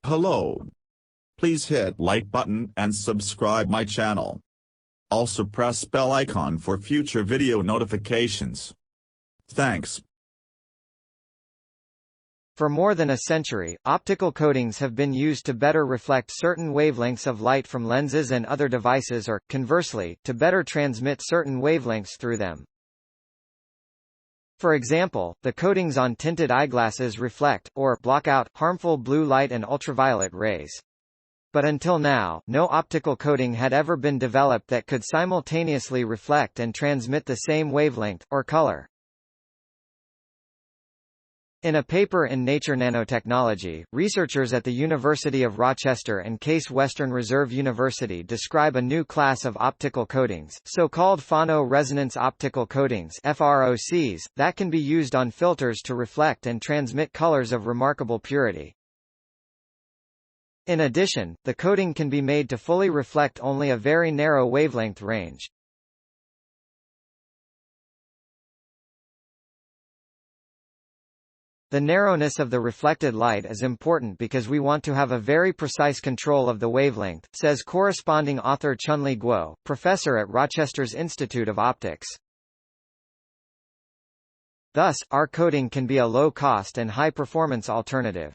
Hello. Please hit like button and subscribe my channel. Also press bell icon for future video notifications. Thanks. For more than a century, optical coatings have been used to better reflect certain wavelengths of light from lenses and other devices or, conversely, to better transmit certain wavelengths through them. For example, the coatings on tinted eyeglasses reflect, or block out, harmful blue light and ultraviolet rays. But until now, no optical coating had ever been developed that could simultaneously reflect and transmit the same wavelength, or color. In a paper in Nature Nanotechnology, researchers at the University of Rochester and Case Western Reserve University describe a new class of optical coatings, so-called Fano Resonance Optical Coatings (FROCs), that can be used on filters to reflect and transmit colors of remarkable purity. In addition, the coating can be made to fully reflect only a very narrow wavelength range. The narrowness of the reflected light is important because we want to have a very precise control of the wavelength, says corresponding author Chunli Guo, professor at Rochester's Institute of Optics. Thus, our coating can be a low-cost and high-performance alternative.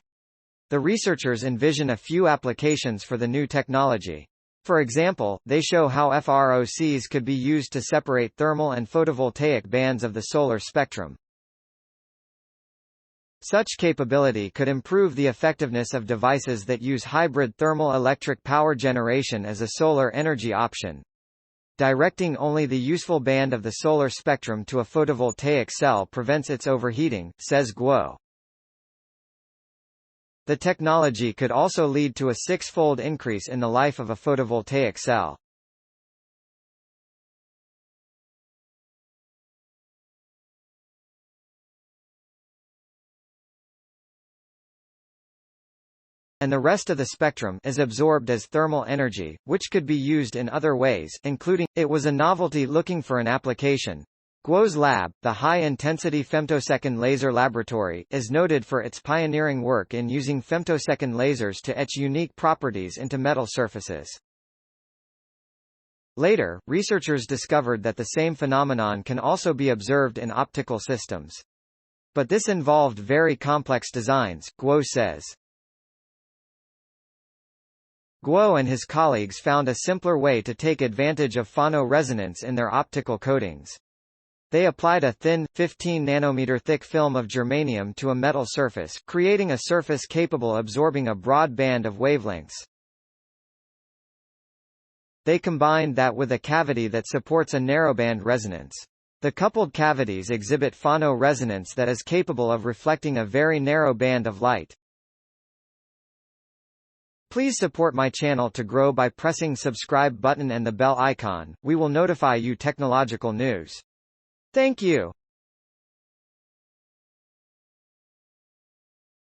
The researchers envision a few applications for the new technology. For example, they show how FROCs could be used to separate thermal and photovoltaic bands of the solar spectrum. Such capability could improve the effectiveness of devices that use hybrid thermal-electric power generation as a solar energy option. Directing only the useful band of the solar spectrum to a photovoltaic cell prevents its overheating, says Guo. The technology could also lead to a six-fold increase in the life of a photovoltaic cell. And the rest of the spectrum is absorbed as thermal energy, which could be used in other ways, including, it was a novelty looking for an application. Guo's lab, the High-Intensity Femtosecond Laser Laboratory, is noted for its pioneering work in using femtosecond lasers to etch unique properties into metal surfaces. Later, researchers discovered that the same phenomenon can also be observed in optical systems. But this involved very complex designs, Guo says. Guo and his colleagues found a simpler way to take advantage of Fano resonance in their optical coatings. They applied a thin, 15 nanometer thick film of germanium to a metal surface, creating a surface capable of absorbing a broad band of wavelengths. They combined that with a cavity that supports a narrowband resonance. The coupled cavities exhibit Fano resonance that is capable of reflecting a very narrow band of light. Please support my channel to grow by pressing subscribe button and the bell icon. We will notify you technological news. Thank you.